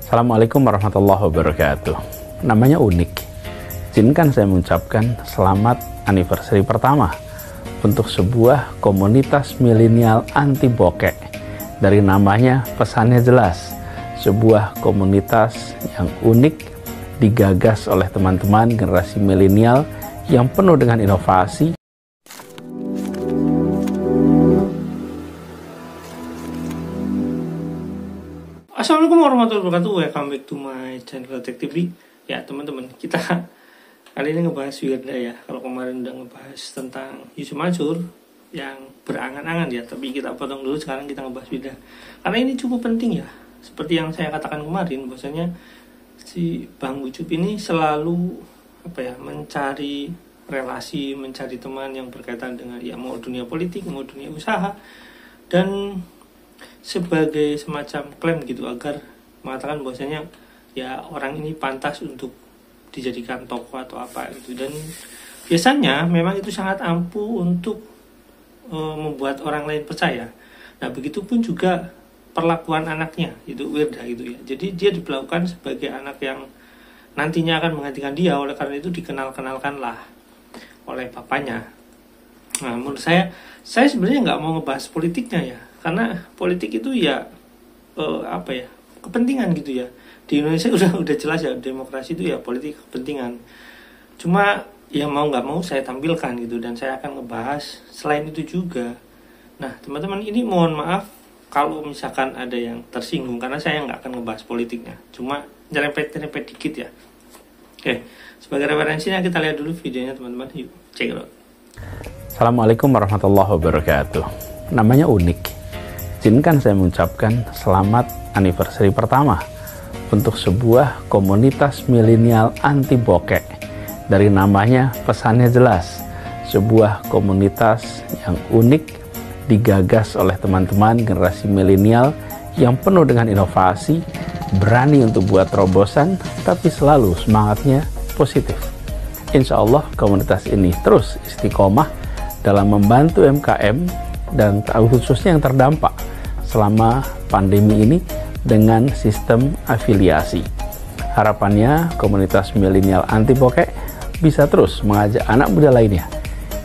Assalamualaikum warahmatullahi wabarakatuh. Namanya unik. Izinkan saya mengucapkan selamat anniversary pertama untuk sebuah komunitas milenial anti bokeh. Dari namanya pesannya jelas, sebuah komunitas yang unik digagas oleh teman-teman generasi milenial yang penuh dengan inovasi. Assalamualaikum warahmatullahi wabarakatuh. Welcome back to my channel Tech TV. Ya teman-teman, kita kali ini ngebahas Wirda ya. Kalau kemarin udah ngebahas tentang Yusuf Mansur yang berangan-angan ya, tapi kita potong dulu, sekarang kita ngebahas Wirda. Karena ini cukup penting ya. Seperti yang saya katakan kemarin, bahwasanya si Bang Ucup ini selalu mencari relasi, mencari teman yang berkaitan dengan ya mau dunia politik, mau dunia usaha, dan sebagai semacam klaim gitu agar mengatakan bahwasanya ya orang ini pantas untuk dijadikan tokoh atau apa gitu. Dan biasanya memang itu sangat ampuh untuk membuat orang lain percaya. Nah begitupun juga perlakuan anaknya itu Wirda gitu ya. Jadi dia diperlakukan sebagai anak yang nantinya akan menggantikan dia, oleh karena itu dikenal-kenalkanlah oleh bapaknya. Nah menurut saya sebenarnya nggak mau ngebahas politiknya ya, karena politik itu ya kepentingan gitu ya. Di Indonesia udah jelas ya, demokrasi itu ya politik kepentingan. Cuma ya mau nggak mau saya tampilkan gitu, dan saya akan ngebahas selain itu juga. Nah teman-teman, ini mohon maaf kalau misalkan ada yang tersinggung, karena saya nggak akan ngebahas politiknya, cuma nyerempet dikit ya. Oke, sebagai referensinya kita lihat dulu videonya teman-teman. Yuk check it out. Assalamualaikum warahmatullahi wabarakatuh. Namanya unik. Izinkan saya mengucapkan selamat anniversary pertama untuk sebuah komunitas milenial anti bokeh. Dari namanya pesannya jelas, sebuah komunitas yang unik digagas oleh teman-teman generasi milenial yang penuh dengan inovasi, berani untuk buat terobosan, tapi selalu semangatnya positif. Insya Allah komunitas ini terus istiqomah dalam membantu UMKM dan khususnya yang terdampak selama pandemi ini dengan sistem afiliasi. Harapannya komunitas milenial anti bokeh bisa terus mengajak anak muda lainnya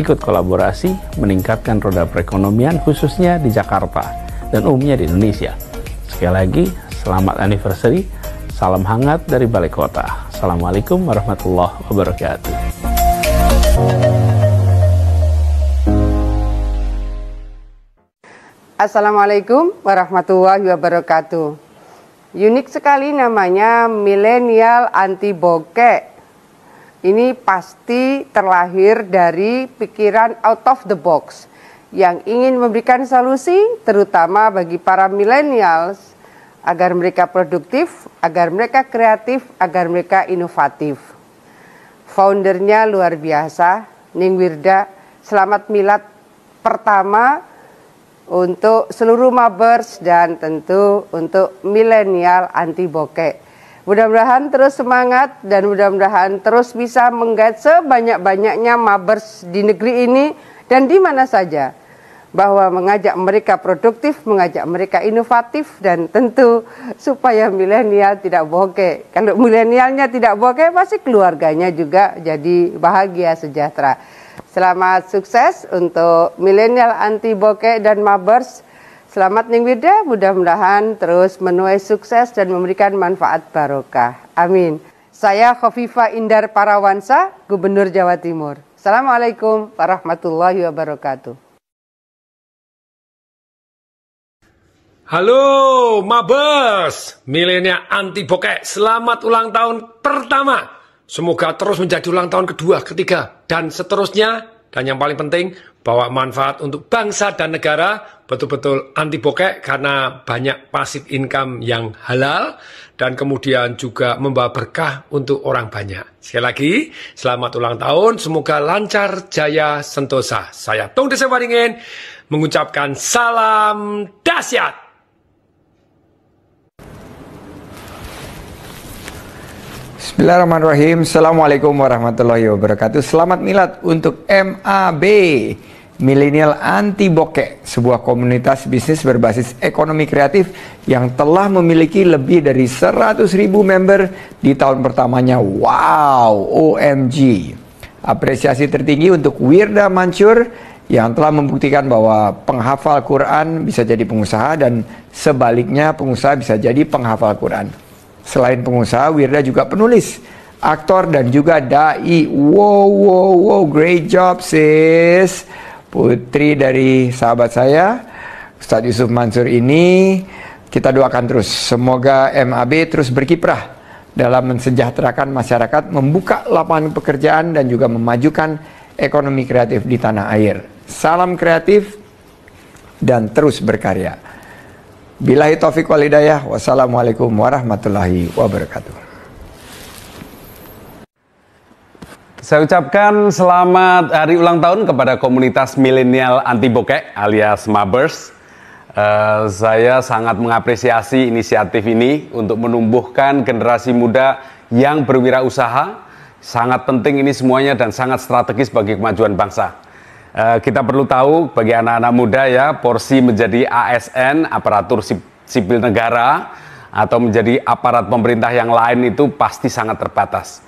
ikut kolaborasi meningkatkan roda perekonomian khususnya di Jakarta dan umumnya di Indonesia. Sekali lagi selamat anniversary, salam hangat dari Balai Kota. Assalamualaikum warahmatullahi wabarakatuh. Assalamualaikum warahmatullahi wabarakatuh. Unik sekali namanya milenial anti bokeh. Ini pasti terlahir dari pikiran out of the box yang ingin memberikan solusi terutama bagi para millennials agar mereka produktif, agar mereka kreatif, agar mereka inovatif. Foundernya luar biasa, Ning Wirda. Selamat milad pertama untuk seluruh mabers dan tentu untuk milenial anti bokeh. Mudah-mudahan terus semangat dan mudah-mudahan terus bisa menggait sebanyak-banyaknya mabers di negeri ini dan di mana saja, bahwa mengajak mereka produktif, mengajak mereka inovatif, dan tentu supaya milenial tidak bokeh. Kalau milenialnya tidak bokeh, pasti keluarganya juga jadi bahagia sejahtera. Selamat sukses untuk milenial anti bokeh dan mabers. Selamat Ning Wirda, mudah-mudahan terus menuai sukses dan memberikan manfaat barokah. Amin. Saya Khofifah Indar Parawansa, Gubernur Jawa Timur. Assalamualaikum warahmatullahi wabarakatuh. Halo mabes, milenial anti bokeh, selamat ulang tahun pertama. Semoga terus menjadi ulang tahun kedua, ketiga, dan seterusnya. Dan yang paling penting, bawa manfaat untuk bangsa dan negara, betul-betul anti bokeh karena banyak passive income yang halal, dan kemudian juga membawa berkah untuk orang banyak. Sekali lagi, selamat ulang tahun, semoga lancar, jaya, sentosa. Saya Tung Desa Waringin mengucapkan salam dahsyat. Bismillahirrahmanirrahim. Assalamualaikum warahmatullahi wabarakatuh. Selamat milad untuk MAB. Milenial Anti Bokek, sebuah komunitas bisnis berbasis ekonomi kreatif yang telah memiliki lebih dari 100.000 member di tahun pertamanya. Wow, OMG. Apresiasi tertinggi untuk Wirda Mansur yang telah membuktikan bahwa penghafal Quran bisa jadi pengusaha dan sebaliknya pengusaha bisa jadi penghafal Quran. Selain pengusaha, Wirda juga penulis, aktor dan juga dai. Wow, great job sis. Putri dari sahabat saya, Ustadz Yusuf Mansur ini, kita doakan terus. Semoga MAB terus berkiprah dalam mensejahterakan masyarakat, membuka lapangan pekerjaan dan juga memajukan ekonomi kreatif di tanah air. Salam kreatif dan terus berkarya. Billahi taufiq wal hidayah. Wassalamualaikum warahmatullahi wabarakatuh. Saya ucapkan selamat hari ulang tahun kepada komunitas milenial anti bokek alias Mabers. Saya sangat mengapresiasi inisiatif ini untuk menumbuhkan generasi muda yang berwirausaha. Sangat penting ini semuanya dan sangat strategis bagi kemajuan bangsa. Kita perlu tahu bagi anak-anak muda ya, porsi menjadi ASN, aparatur sipil negara, atau menjadi aparat pemerintah yang lain itu pasti sangat terbatas.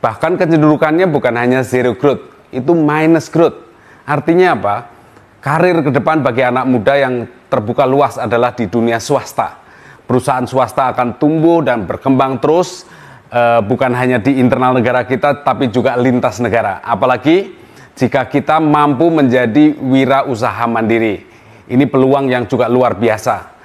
Bahkan kecenderungannya bukan hanya zero growth, itu minus growth. Artinya apa? Karir ke depan bagi anak muda yang terbuka luas adalah di dunia swasta. Perusahaan swasta akan tumbuh dan berkembang terus, bukan hanya di internal negara kita, tapi juga lintas negara. Apalagi jika kita mampu menjadi wirausaha mandiri. Ini peluang yang juga luar biasa.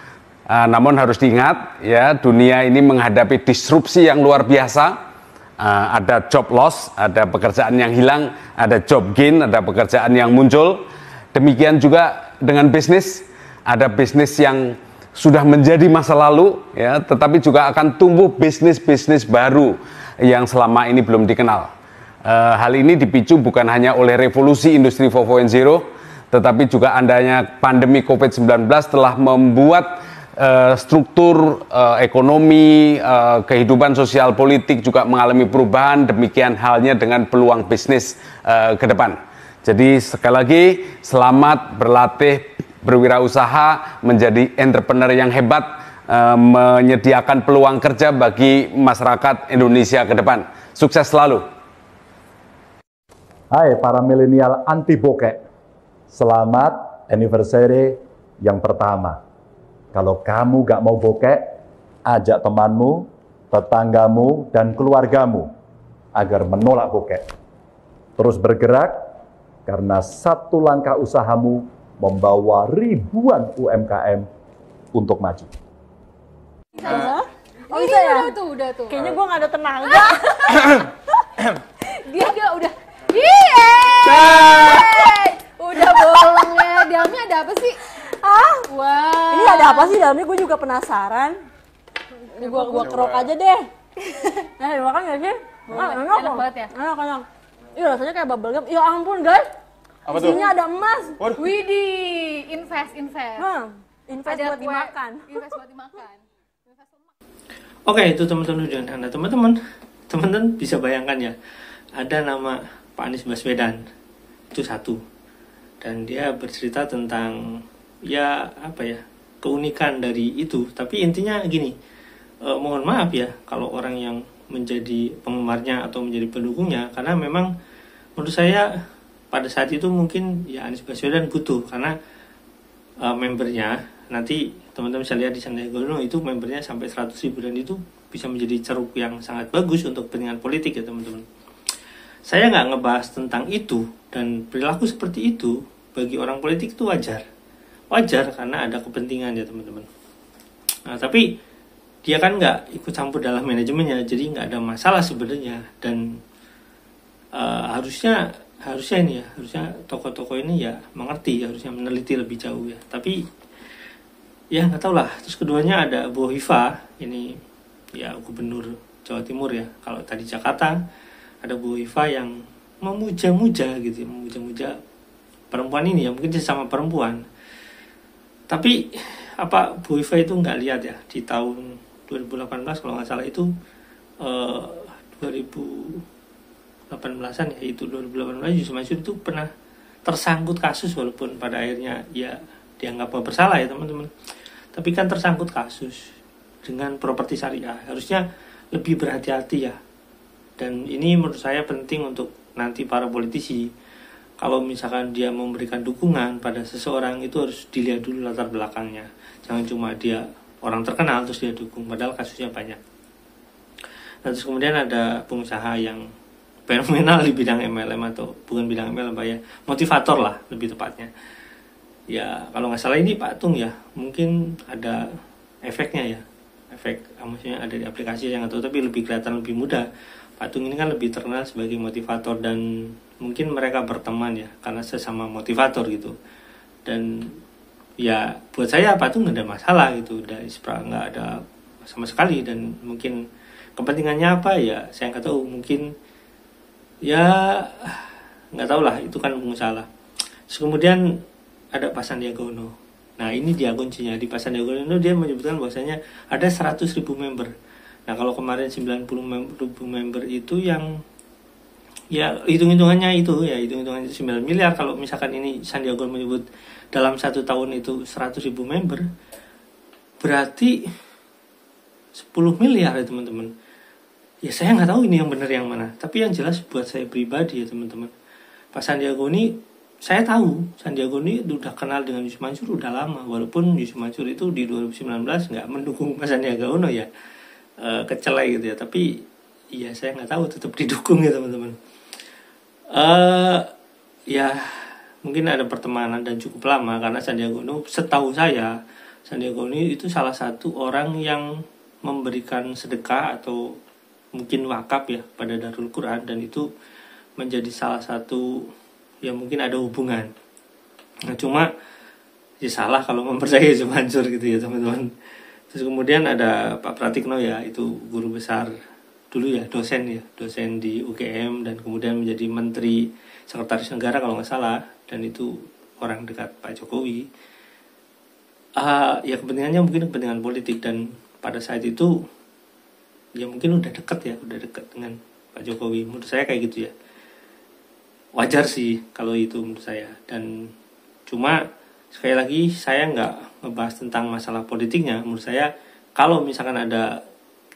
Namun harus diingat, ya, dunia ini menghadapi disrupsi yang luar biasa. Ada job loss, ada pekerjaan yang hilang, ada job gain, ada pekerjaan yang muncul. Demikian juga dengan bisnis, ada bisnis yang sudah menjadi masa lalu, ya, tetapi juga akan tumbuh bisnis-bisnis baru yang selama ini belum dikenal. Hal ini dipicu bukan hanya oleh revolusi industri 4.0, tetapi juga adanya pandemi COVID-19 telah membuat struktur ekonomi, kehidupan sosial politik juga mengalami perubahan. Demikian halnya dengan peluang bisnis ke depan. Jadi sekali lagi selamat berlatih berwirausaha menjadi entrepreneur yang hebat, menyediakan peluang kerja bagi masyarakat Indonesia ke depan. Sukses selalu. Hai para milenial anti bokek, selamat anniversary yang pertama. Kalau kamu gak mau bokek, ajak temanmu, tetanggamu, dan keluargamu agar menolak bokek. Terus bergerak, karena satu langkah usahamu membawa ribuan UMKM untuk maju. Oh bisa ya? Udah tuh. Kayaknya gue gak ada tenaga. dia udah. Udah bolong ya. Dalamnya ada apa sih? Wah. Ini ada apa sih dalamnya? Gue juga penasaran. Ini gue kerok aja deh. Dimakan gak sih? Enak banget ya? Enak. Ih, rasanya kayak bubble gum. Ya ampun guys. Apa tuh? Isinya ada emas. Widih, invest. Invest buat dimakan. Invest buat dimakan. Oke, itu teman-teman udah. Nah, teman-teman bisa bayangkan ya, ada nama Pak Anies Baswedan, itu satu, dan dia bercerita tentang ya apa ya, keunikan dari itu. Tapi intinya gini, mohon maaf ya kalau orang yang menjadi penggemarnya atau menjadi pendukungnya, karena memang menurut saya pada saat itu mungkin ya Anies Baswedan butuh, karena membernya nanti teman-teman bisa lihat di Sandiaga Uno itu membernya sampai 100.000, dan itu bisa menjadi ceruk yang sangat bagus untuk kepentingan politik ya teman-teman. Saya nggak ngebahas tentang itu, dan perilaku seperti itu bagi orang politik itu wajar karena ada kepentingan ya teman-teman. Nah, tapi dia kan nggak ikut campur dalam manajemennya, jadi nggak ada masalah sebenarnya. Dan harusnya tokoh-tokoh ini ya mengerti, harusnya meneliti lebih jauh ya. Tapi ya nggak tahu lah. Terus keduanya ada Bu Hovifah, ini ya gubernur Jawa Timur ya. Kalau tadi Jakarta ada Bu Hovifah yang memuja-muja gitu, memuja-muja perempuan ini ya, mungkin sesama perempuan. Tapi apa Bu Hovifah itu nggak lihat ya di tahun 2018 kalau nggak salah itu 2018an ya, itu 2018 Yusuf Mansur itu pernah tersangkut kasus, walaupun pada akhirnya ya dianggap bersalah ya teman-teman, tapi kan tersangkut kasus dengan properti syariah, harusnya lebih berhati-hati ya. Dan ini menurut saya penting untuk nanti para politisi, kalau misalkan dia memberikan dukungan pada seseorang, itu harus dilihat dulu latar belakangnya. Jangan cuma dia orang terkenal terus dia dukung, padahal kasusnya banyak. Nah, terus kemudian ada pengusaha yang fenomenal di bidang MLM, atau bukan bidang MLM ya, motivator lah lebih tepatnya. Ya kalau nggak salah ini patung ya, mungkin ada efeknya ya, efek maksudnya ada di aplikasi yang atau tapi lebih kelihatan lebih mudah. Patung ini kan lebih terkenal sebagai motivator, dan mungkin mereka berteman ya karena sesama motivator gitu. Dan ya buat saya patung nggak ada masalah gitu, nggak ada sama sekali. Dan mungkin kepentingannya apa ya saya nggak tahu, mungkin ya nggak tahu lah, itu kan pengusaha. Terus kemudian ada Pak Sandiaga Uno. Nah ini dia kuncinya, di Pak Sandiaga Uno dia menyebutkan bahwasanya ada 100.000 member. Nah kalau kemarin 90.000 member itu yang ya hitung-hitungannya itu 9 miliar. Kalau misalkan ini Sandiaga Uno menyebut dalam 1 tahun itu 100.000 member, berarti 10 miliar ya teman-teman. Ya saya nggak tahu ini yang benar yang mana, tapi yang jelas buat saya pribadi ya teman-teman, Pak Sandiaga ini saya tahu Sandiaga ini udah kenal dengan Yusuf Mansur udah lama, walaupun Yusuf Mansur itu di 2019 nggak mendukung Pak Sandiaga Uno ya, kecelai gitu ya, tapi ya saya nggak tahu, tetap didukung ya teman-teman. Ya mungkin ada pertemanan dan cukup lama, karena Sandiaga Uno setahu saya Sandiaga Uno itu salah satu orang yang memberikan sedekah atau mungkin wakaf ya pada Darul Quran, dan itu menjadi salah satu ya mungkin ada hubungan. Nah cuma ya salah kalau mempercayai Yusuf Mansur gitu ya teman-teman. Terus kemudian ada Pak Pratikno ya, itu guru besar dulu ya, dosen di UGM, dan kemudian menjadi Menteri Sekretaris Negara kalau nggak salah, dan itu orang dekat Pak Jokowi. Ya kepentingannya mungkin kepentingan politik, dan pada saat itu ya mungkin udah dekat dengan Pak Jokowi, menurut saya kayak gitu ya. Wajar sih kalau itu menurut saya. Dan cuma sekali lagi saya nggak ngebahas tentang masalah politiknya. Menurut saya kalau misalkan ada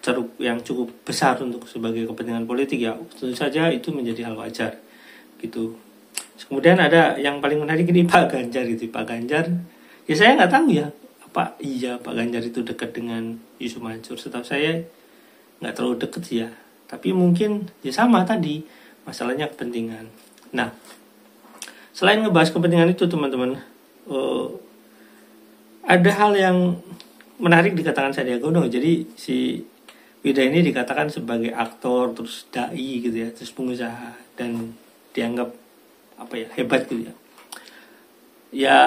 ceruk yang cukup besar untuk sebagai kepentingan politik ya tentu saja itu menjadi hal wajar gitu. Terus kemudian ada yang paling menarik ini Pak Ganjar gitu. Pak Ganjar ya saya nggak tahu ya apa iya Pak Ganjar itu dekat dengan Yusuf Mansur. Setahu saya nggak terlalu deket sih ya, tapi mungkin ya sama tadi masalahnya kepentingan. Nah selain ngebahas kepentingan itu teman-teman, ada hal yang menarik dikatakan Sandiaga Uno. Jadi si Wida ini dikatakan sebagai aktor, terus dai gitu ya, terus pengusaha, dan dianggap apa ya hebat gitu ya. Ya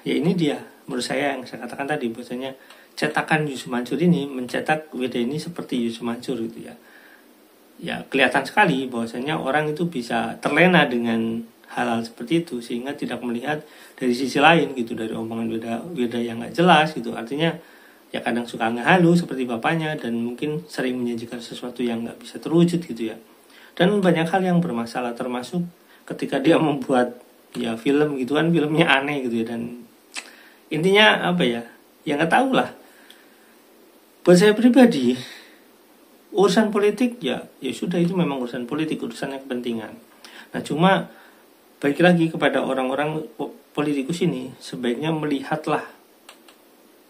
ini dia menurut saya yang saya katakan tadi, bahwasanya cetakan Yusuf Mansur ini mencetak Wida ini seperti Yusuf Mansur gitu ya. Ya kelihatan sekali bahwasanya orang itu bisa terlena dengan hal-hal seperti itu, sehingga tidak melihat dari sisi lain gitu, dari omongan Wida yang nggak jelas gitu. Artinya ya kadang suka ngehalu seperti bapaknya, dan mungkin sering menyajikan sesuatu yang nggak bisa terwujud gitu ya. Dan banyak hal yang bermasalah, termasuk ketika dia membuat ya film gitu kan, filmnya aneh gitu ya. Dan intinya apa ya nggak tahu lah. Buat saya pribadi, urusan politik ya sudah, itu memang urusan politik, urusannya kepentingan. Nah cuma balik lagi kepada orang-orang politikus ini, sebaiknya melihatlah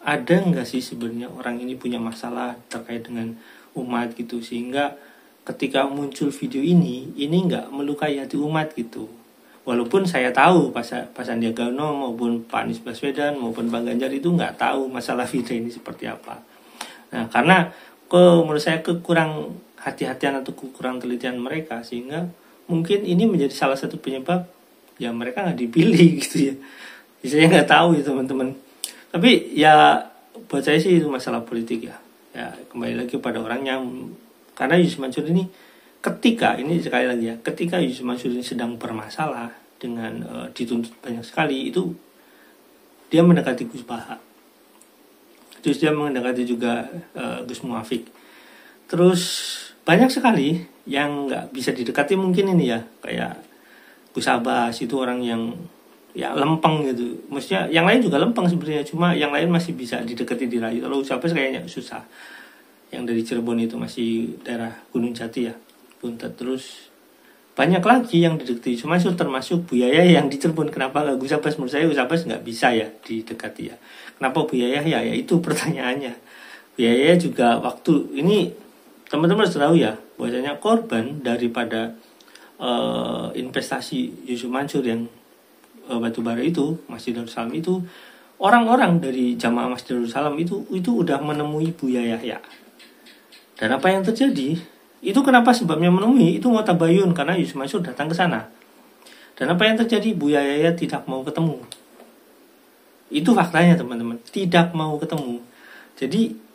ada nggak sih sebenarnya orang ini punya masalah terkait dengan umat gitu, sehingga ketika muncul video ini nggak melukai hati umat gitu. Walaupun saya tahu Pak Sandiaga Uno maupun Pak Anies Baswedan maupun Pak Ganjar itu nggak tahu masalah video ini seperti apa. Nah karena menurut saya kekurang hati-hatian atau kekurang telitian mereka, sehingga mungkin ini menjadi salah satu penyebab ya mereka nggak dipilih gitu ya. Saya nggak tahu ya teman-teman. Tapi ya buat saya sih itu masalah politik ya. Ya kembali lagi pada orangnya. Karena Yusuf Mansur ini ketika Yusuf Mansur ini sedang bermasalah dengan dituntut banyak sekali, itu dia mendekati Gus Baha. Terus dia mendekati juga Gus Muafik. Terus banyak sekali yang nggak bisa didekati mungkin ini ya, kayak Gus Abbas itu orang yang ya lempeng gitu. Maksudnya yang lain juga lempeng sebenarnya, cuma yang lain masih bisa didekati dirayu. Kalau Gus Abbas kayaknya susah. Yang dari Cirebon itu masih daerah Gunung Jati ya, Buntet. Terus banyak lagi yang didekati Yusuf Mansur, termasuk Buya Yahya yang di Cirebon. Kenapa nggak Gus Abbas? Menurut saya Gus Abbas nggak bisa ya didekati ya. Kenapa Buya Yahya? Ya itu pertanyaannya. Buya Yahya juga waktu ini teman-teman harus tahu ya, bahwasanya korban daripada investasi Yusuf Mansur yang batubara itu, Masjid Darussalam itu, orang-orang dari jamaah Masjid Darussalam itu udah menemui Buya Yahya. Dan apa yang terjadi? Itu kenapa sebabnya menemui? Itu mau tabayun karena Yusuf Mansur datang ke sana. Dan apa yang terjadi? Buya Yahya tidak mau ketemu. Itu faktanya teman-teman, tidak mau ketemu. Jadi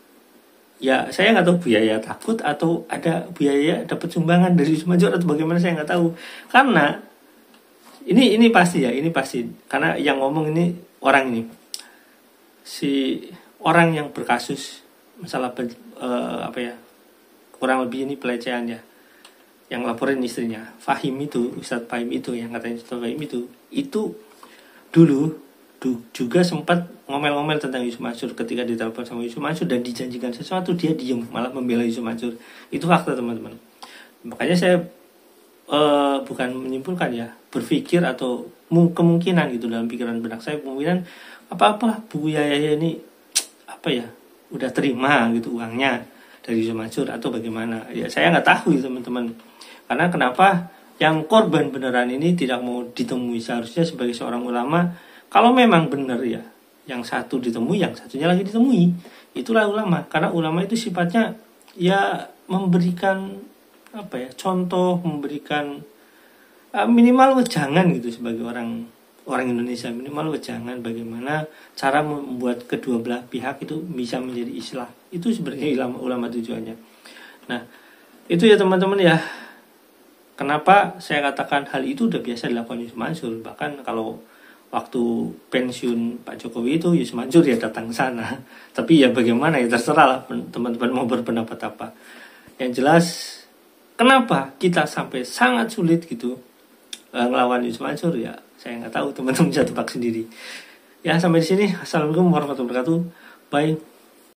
ya saya nggak tahu Buya Yahya takut atau ada Buya Yahya dapat sumbangan dari Yusuf Mansur atau bagaimana, saya nggak tahu. Karena ini pasti ya, ini pasti. Karena yang ngomong ini orang ini, si orang yang berkasus masalah apa ya, kurang lebih ini pelecehan ya, yang laporin istrinya Fahim itu, Ustadz Fahim itu, yang katanya Ustadz Fahim itu dulu juga sempat ngomel-ngomel tentang Yusuf Mansur. Ketika ditelepon sama Yusuf Mansur dan dijanjikan sesuatu, dia diem, malah membela Yusuf Mansur. Itu fakta teman-teman. Makanya saya bukan menyimpulkan ya, berpikir atau kemungkinan gitu dalam pikiran benak saya, kemungkinan apa Buya Yahya ini apa ya, udah terima gitu uangnya dari Yusuf Mansur atau bagaimana ya, saya nggak tahu ya teman-teman. Karena kenapa yang korban beneran ini tidak mau ditemui? Seharusnya sebagai seorang ulama, kalau memang benar ya, yang satu ditemui, yang satunya lagi ditemui, itulah ulama. Karena ulama itu sifatnya ya memberikan apa ya, contoh, memberikan minimal wejangan gitu sebagai orang Indonesia, minimal wejangan bagaimana cara membuat kedua belah pihak itu bisa menjadi islah. Itu sebenarnya ulama tujuannya. Nah, itu ya teman-teman ya. Kenapa saya katakan hal itu udah biasa dilakukan Yusuf Mansur. Bahkan kalau waktu pensiun Pak Jokowi itu Yusuf Mansur ya datang ke sana. Tapi ya bagaimana ya, terserah lah teman-teman mau berpendapat apa. Yang jelas kenapa kita sampai sangat sulit gitu ngelawan Yusuf Mansur ya, saya nggak tahu, teman-teman bisa tebak sendiri. Ya sampai di sini. Assalamualaikum warahmatullahi wabarakatuh. Bye.